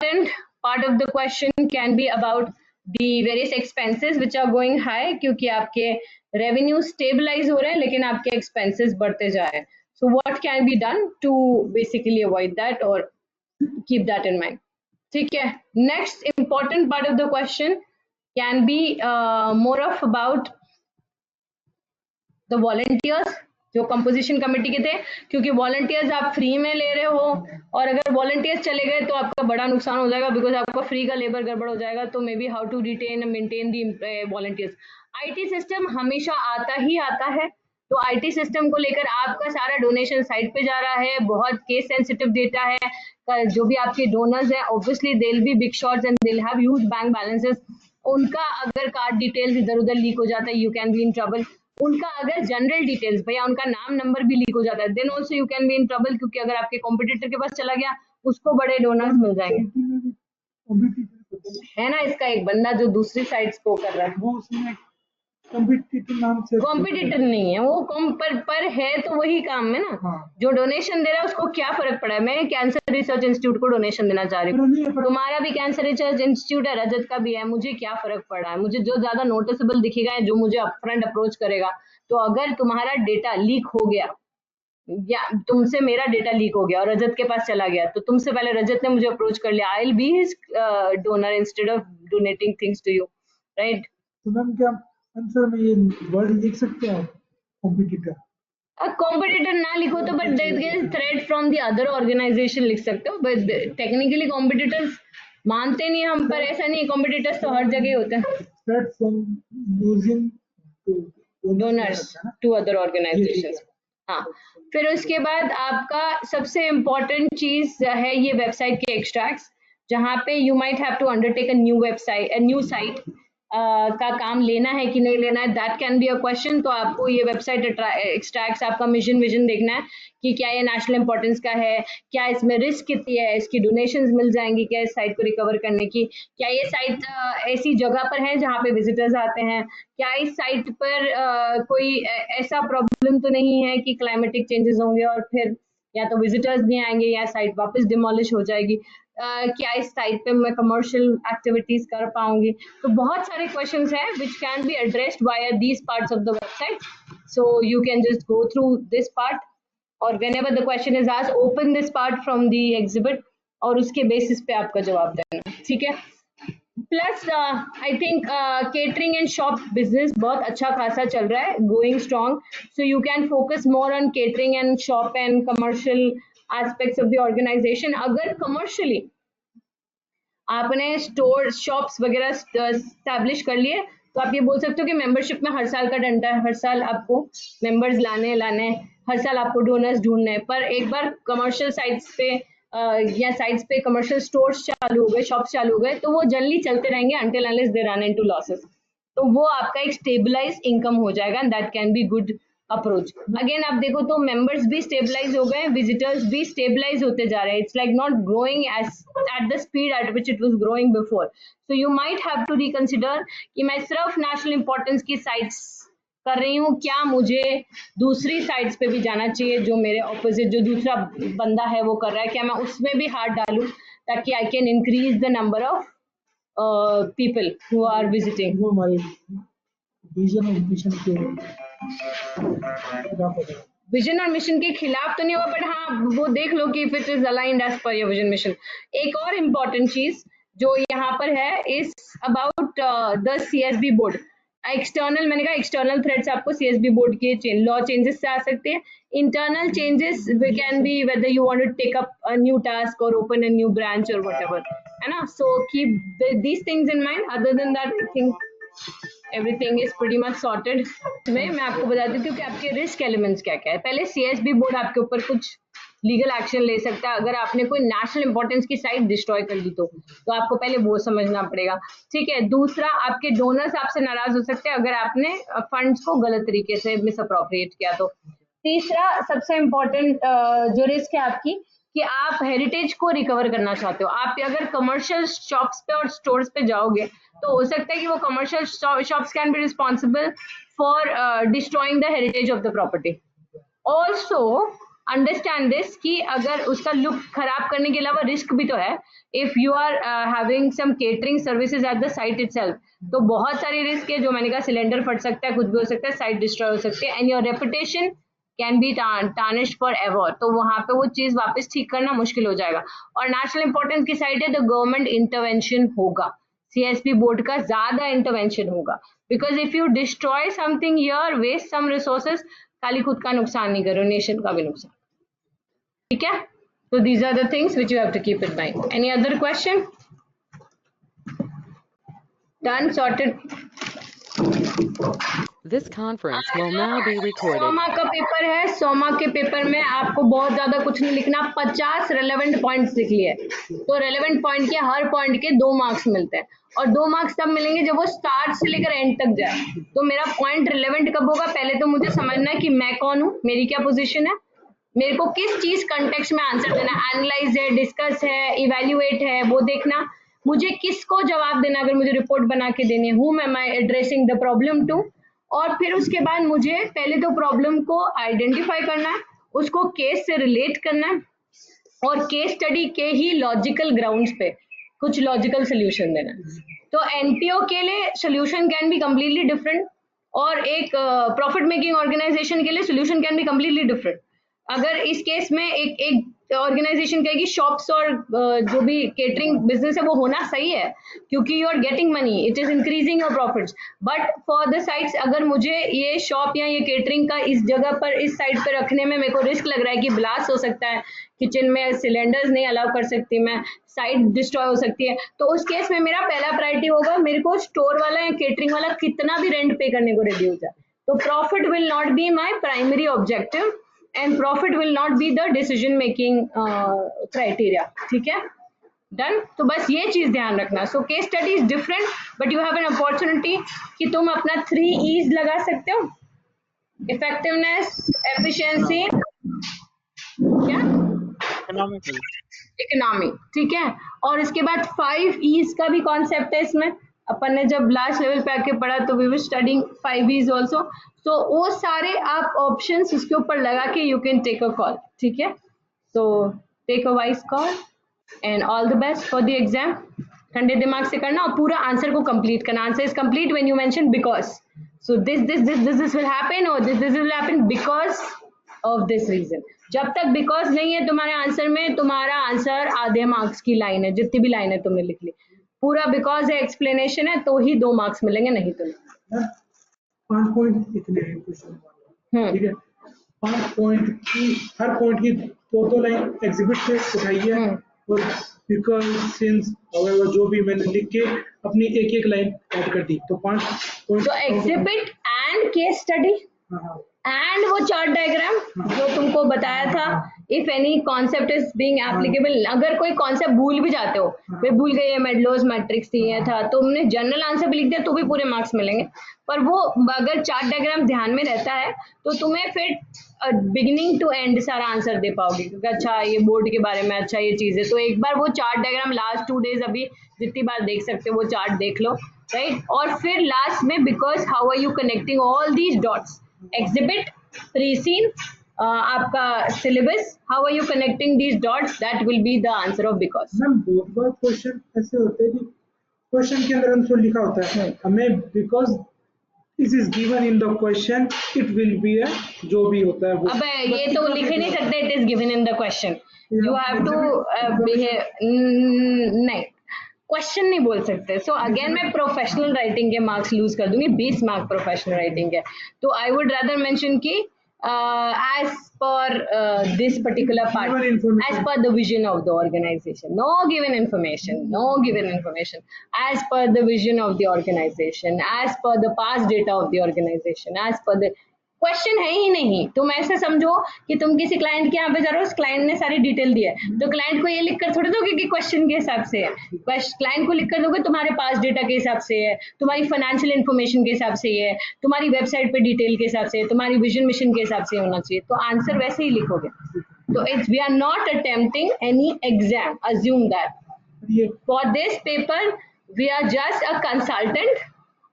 important part of the question can be about the various expenses which are going high, क्योंकि आपके revenue stabilize हो रहे हैं लेकिन आपके expenses बढ़ते जा रहे हैं. So what can be done to basically avoid that or keep that in mind? ठीक है. Next important part of the question can be more of about the volunteers जो कंपोजिशन कमेटी के थे, क्योंकि वॉलंटियर्स आप फ्री में ले रहे हो और अगर वॉलंटियर्स चले गए तो आपका बड़ा नुकसान हो जाएगा, बिकॉज आपका फ्री का लेबर गड़बड़ हो जाएगा. तो maybe how to retain and maintain the volunteers. IT system हमेशा आता ही आता है, तो आईटी सिस्टम को लेकर आपका सारा डोनेशन साइट पे जा रहा है. बहुत केस सेंसिटिव डेटा है. जो भी आपके डोनर्स हैं obviously they will be big shots and they will have huge bank balances. उनका अगर कार्ड डिटेल्स इधर उधर लीक हो जाता है, you can be in trouble. उनका अगर जनरल डिटेल्स भैया उनका नाम नंबर भी लीक हो जाता है, then also you can be in trouble, क्योंकि अगर आपके कॉम्पिटिटर के पास चला गया उसको बड़े डोनर्स मिल जाएंगे. है ना इसका एक बंदा जो दूसरी साइड को कर रहा है, वो उसमें कॉम्पिटिटर नाम से कॉम्पिटिटर नहीं है वो पर है तो वही काम में ना. हाँ. जो डोनेशन दे रहा है उसको क्या फर्क पड़ा है. मैं कैंसर रिसर्च इंस्टीट्यूट को डोनेशन देना चाह रही हूँ, तुम्हारा भी कैंसर रिसर्च इंस्टीट्यूट है, रजत का भी है, मुझे क्या फर्क पड़ा है. मुझे जो ज्यादा नोटिसेबल दिखेगा, जो मुझे अपफ्रंट अप्रोच करेगा. तो अगर तुम्हारा डेटा लीक हो गया या तुमसे मेरा डेटा लीक हो गया और रजत के पास चला गया, तो तुमसे पहले रजत ने मुझे अप्रोच कर लिया, I will be his donor instead of donating things to you, right. तो मैम क्या आंसर में ये वर्ड लिख सकते हैं आप कॉम्पिटिटर? कॉम्पिटिटर ना लिखो तो but threat from the other organisation लिख सकते हो, बट टेक्निकली कॉम्पिटिटर्स मानते नहीं हम, पर ऐसा नहीं, कॉम्पिटिटर्स तो हर जगह होते हैं. Threat from using donors to other organisations. हाँ. फिर उसके बाद आपका सबसे इम्पोर्टेंट चीज है ये वेबसाइट के एक्सट्रैक्ट्स, जहाँ पे you might have to undertake a new website, a new site का काम लेना है कि नहीं लेना है, that can be a question. तो आपको ये वेबसाइट एक्सट्रैक्ट्स, आपका मिशन विजन देखना है कि क्या ये नेशनल इंपॉर्टेंस का है, क्या इसमें रिस्क कितनी है, इसकी डोनेशंस मिल जाएंगी क्या इस साइट को रिकवर करने की, क्या ये साइट ऐसी जगह पर है जहाँ पे विजिटर्स आते हैं, क्या इस साइट पर कोई ऐसा प्रॉब्लम तो नहीं है कि क्लाइमेटिक चेंजेस होंगे और फिर या तो विजिटर्स नहीं आएंगे या साइट वापस डिमोलिश हो जाएगी, क्या इस साइट पे मैं कमर्शियल एक्टिविटीज कर पाऊंगी. तो बहुत सारे क्वेश्चंस हैं which can be addressed via these parts of the website. So you can just go through this part or whenever the question is asked, open this part from the exhibit और उसके basis पे आपका जवाब देना. ठीक है. Plus I think catering and shop business बहुत अच्छा खासा चल रहा है, going strong. So you can focus more on catering and shop and commercial aspects of the organisation. अगर कमर्शियली आपने स्टोर शॉप्स वगैरह स्टैब्लिश कर लिए तो आप ये बोल सकते हो कि मेंबरशिप में हर साल का डंडा है, हर साल आपको मेंबर्स लाने हर साल आपको डोनर्स ढूंढने हैं. पर एक बार कमर्शियल साइट्स पे या साइट्स पे कमर्शियल स्टोर्स चालू हो गए, शॉप्स चालू हो गए, तो वो जनरली चलते रहेंगे until unless they run into losses. तो वो आपका एक स्टेबलाइज इनकम हो जाएगा, that can be good approach. Again आप देखो तो मेंबर्स भी स्टेबलाइज हो गए, विजिटर्स भी स्टेबलाइज होते जा रहे हैं. It's like not growing as at the speed at which it was growing before. So you might have to reconsider कि मैं सिर्फ नेशनल इंपॉर्टेंस की साइट्स कर रही हूँ, क्या मुझे दूसरी साइट्स पे भी जाना चाहिए, जो मेरे ऑपोजिट जो दूसरा बंदा है वो कर रहा है, क्या मैं उसमें भी हाथ डालूं ताकि I can increase the number of people who are visiting. वो हमारे विजन और मिशन के विजन और मिशन के खिलाफ तो नहीं हुआ, बट हाँ वो देख लो कि if it is aligned as per your vision mission. एक और इम्पोर्टेंट चीज जो यहाँ पर है is about the CSB board. External, मैंने कहा एक्सटर्नल थ्रेड्स आपको CSB बोर्ड के लॉ चेंजेस से आ सकते हैं. Internal changes can be whether you want to take up a new task और ओपन अ न्यू ब्रांच और व्हाटएवर, है ना. So keep these things in mind. Other than that I think everything is pretty much sorted. मैं आपको बता देती हूँ कि आपके रिस्क एलिमेंट्स क्या क्या है. पहले CSB बोर्ड आपके ऊपर कुछ लीगल एक्शन ले सकता है अगर आपने कोई नेशनल इंपॉर्टेंस की साइट डिस्ट्रॉय कर दी तो आपको पहले वो समझना पड़ेगा. ठीक है. दूसरा, आपके डोनर्स आपसे नाराज हो सकते हैं अगर आपने फंड्स को गलत तरीके से मिस अप्रोप्रिएट किया तो. तीसरा सबसे इम्पोर्टेंट जो रिस्क है आपकी कि आप हेरिटेज को रिकवर करना चाहते हो. आप अगर कमर्शियल शॉप्स पे और स्टोर्स पे जाओगे तो हो सकता है कि वो commercial shops can be responsible for destroying the heritage of the property. Also understand this कि अगर उसका लुक खराब करने के अलावा रिस्क भी तो है. If you are having some catering services at the site itself, तो बहुत सारी रिस्क है. जो मैंने कहा, सिलेंडर फट सकता है, कुछ भी हो सकता है, साइट डिस्ट्रॉय हो सकती है, and your reputation can be tarnished for ever. तो वहां पे वो चीज वापस ठीक करना मुश्किल हो जाएगा. और नेशनल इंपॉर्टेंस की साइट है, द गवर्नमेंट इंटरवेंशन होगा, सीएसपी बोर्ड का ज्यादा इंटरवेंशन होगा. Because if you destroy something here, waste some resources, खाली खुद का नुकसान नहीं करो, नेशन का भी नुकसान. ठीक है? So these are the things which you have to keep in mind. Any other question? Done, sorted. This conference will now be recorded. Soma का पेपर है. सोमा के पेपर में आपको बहुत ज्यादा कुछ नहीं लिखना, 50 रेलेवेंट पॉइंट्स लिख लिए. तो रेलेवेंट पॉइंट के हर पॉइंट के 2 मार्क्स मिलते हैं, और 2 मार्क्स तब मिलेंगे जब वो स्टार्ट से लेकर एंड तक जाए. तो मेरा पॉइंट रिलेवेंट कब होगा? पहले तो मुझे समझना है कि मैं कौन हूँ, मेरी क्या पोजीशन है, मेरे को किस चीज कंटेक्स्ट में आंसर देना. एनालाइज है, डिस्कस है, इवेल्युएट है, वो देखना. मुझे किसको जवाब देना अगर मुझे रिपोर्ट बना के देनी है, whom am I addressing the problem to. और फिर उसके बाद मुझे पहले तो प्रॉब्लम को आइडेंटिफाई करना है, उसको केस से रिलेट करना है, और केस स्टडी के ही लॉजिकल ग्राउंड्स पे कुछ लॉजिकल सोल्यूशन देना है. तो एनपीओ के लिए solution can be completely different, और एक प्रॉफिट मेकिंग ऑर्गेनाइजेशन के लिए solution can be completely different. अगर इस केस में एक ऑर्गेनाइजेशन कहेगी शॉप्स और जो भी केटरिंग बिजनेस है वो होना सही है, क्योंकि you are getting money, it is increasing your profits. But for the sites, अगर मुझे ये शॉप या ये केटरिंग का इस जगह पर, इस साइट पर रखने में मेरे को रिस्क लग रहा है कि ब्लास्ट हो सकता है, किचन में सिलेंडर्स नहीं अलाउ कर सकती मैं, साइट डिस्ट्रॉय हो सकती है, तो उस केस में मेरा पहला प्रायोरिटी होगा मेरे को स्टोर वाला या केटरिंग वाला कितना भी रेंट पे करने को रेडी हो जाए. तो profit will not be my primary objective, and profit will not be the decision making criteria. ठीक है? Done. तो बस ये चीज ध्यान रखना. So case study is different, but you have an opportunity कि तुम अपना 3 E's लगा सकते हो. Effectiveness, efficiency, क्या? Economy. ठीक है? और इसके बाद 5 E's का भी कॉन्सेप्ट है इसमें. अपन ने जब लास्ट लेवल पे आके पढ़ा तो we were studying 5 E's also. तो वो सारे आप ऑप्शंस उसके ऊपर लगा के you can take a call. ठीक है? तो take a wise call and all the best for the exam. ठंडे दिमाग से करना और पूरा आंसर को कंप्लीट करना. Answer is complete when you mention because. So this will happen, और this will happen because of this reason. जब तक बिकॉज नहीं है तुम्हारे आंसर में, तुम्हारा आंसर आधे मार्क्स की लाइन है. जितनी भी लाइन है तुमने लिख ली, पूरा बिकॉज है, एक्सप्लेनेशन है, तो ही 2 मार्क्स मिलेंगे, नहीं तो नहीं. 5 पॉइंट इतने हैं क्वेश्चन. ठीक है? 5 पॉइंट की हर पॉइंट की 2 लाइन एग्जिबिट से उठाई है, और बिकॉज, सिंस, हाउएवर जो भी मैंने लिख के अपनी एक लाइन ऐड कर दी. तो 5 पॉइंट. तो exhibit and case study and वो चार्ट डायग्राम जो तुमको बताया था. If any concept is being applicable, अगर कोई कॉन्सेप्ट भूल भी जाते हो, वे भूल गए ये मेडलोस मैट्रिक्स थी, ये था, तो तुमने जनरल आंसर भी लिख दिया तो भी पूरे मार्क्स मिलेंगे. पर वो अगर चार्ट डायग्राम ध्यान में रहता है तो तुम्हें फिर बिगिनिंग टू एंड सारा आंसर दे पाओगे, क्योंकि अच्छा ये बोर्ड के बारे में, अच्छा ये चीज है. तो एक बार वो चार्ट डायग्राम लास्ट 2 डेज अभी जितनी बार देख सकते हो वो चार्ट देख लो, राइट. और फिर लास्ट में because how are you connecting all these dots, exhibit, precedent, आपका syllabus, how are you connecting these dots, that will be the answer of because. Ma'am बहुत बार क्वेश्चन ऐसे होते हैं कि क्वेश्चन के अंदर आंसर लिखा होता है, हमें because this is given in the question, it will be a, जो भी होता है वो. अब ये तो लिख ही नहीं सकते it is given in the question. You have to नहीं, क्वेश्चन नहीं बोल सकते. सो अगेन मैं प्रोफेशनल राइटिंग के मार्क्स लूज कर दूंगी. 20 मार्क प्रोफेशनल राइटिंग के. तो आई वुड रादर मेंशन कि as per this particular part, as per the vision of the organization, no given information, as per the vision of the organization, as per the past data of the organization, as per the question है ही नहीं. तुम ऐसे समझो कि तुम किसी client के यहाँ पे जा रहे हो, उस क्लाइंट ने सारी डिटेल दी है, तो क्लाइंट को ये लिखकर थोड़ी दोगे कि क्वेश्चन के हिसाब से है. क्लाइंट को लिखकर दोगे तुम्हारे पास डेटा के हिसाब से है, तुम्हारी फाइनेंशियल इन्फॉर्मेशन के हिसाब से है, तुम्हारी वेबसाइट पे डिटेल के हिसाब से, तुम्हारी विजन मिशन के हिसाब से होना चाहिए. तो आंसर वैसे ही लिखोगे. तो it's we are not attempting any exam, assume that. For this paper we are just a consultant,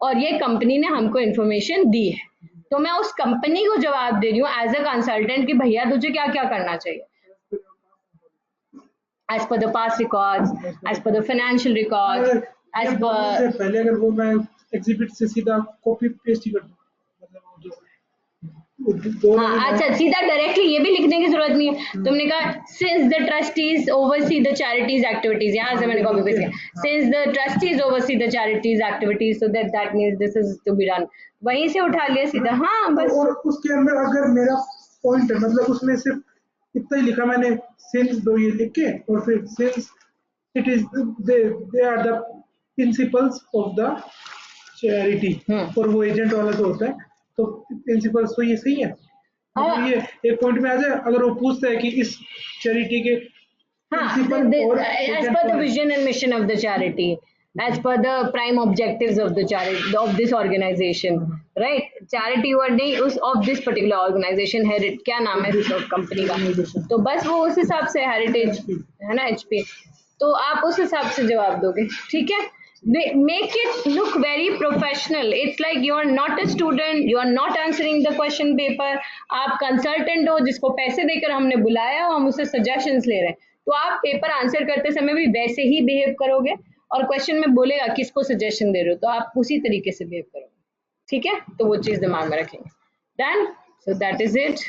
और ये कंपनी ने हमको इन्फॉर्मेशन दी है. तो मैं उस कंपनी को जवाब दे रही हूँ एज अ कंसल्टेंट कि भैया तुझे क्या क्या करना चाहिए as per the past records, as per the financial records, as per पहले अगर वो मैं एग्जिबिट से सीधा कॉपी पेस्ट ही कर दूं, मतलब हाँ, अच्छा सीधा डायरेक्टली ये भी लिखने की जरूरत नहीं है। तुमने कहा since the trustees oversee the charities activities, यहाँ से मैंने कॉपी पेस्ट किया, since the trustees oversee the charities activities, so that means this is to be done, वहीं से उठा लिया सीधा। हाँ बस। और उसके अंदर अगर मेरा पॉइंट है, मतलब उसमें सिर्फ इतना ही लिखा मैंने, सिंस दो ये लिख के, और फिर since it is they are the principles of the charity, और वो एजेंट वाला जो होता है, तो प्रिंसिपल्स तो ये सही है। मतलब ये एक पॉइंट में आ जाए, अगर वो पूछता है कि इस चैरिटी के as per the vision and mission of the charity, as per the prime objectives of the charity of this organization, right? Charity word नहीं, उस of this particular organization, हेरिट क्या नाम है इस कंपनी का, तो बस वो उस हिसाब से हेरिटेज है ना, HP, तो आप उस हिसाब से जवाब दोगे, ठीक है। Make it look very professional. It's like you are not a student, you are not answering the question paper. आप कंसल्टेंट हो जिसको पैसे देकर हमने बुलाया, हम उससे सजेशंस ले रहे हैं, तो आप पेपर आंसर करते समय भी वैसे ही बिहेव करोगे, और क्वेश्चन में बोलेगा किसको सजेशन दे रहे हो, तो आप उसी तरीके से बिहेव करोगे, ठीक है। तो वो चीज दिमाग में रखेंगे। Done, so that is it.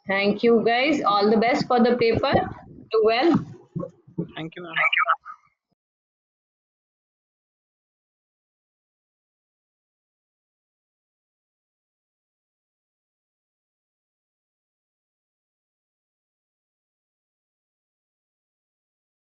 Thank you guys, all the best for the paper, do well. Thank you, ma'am.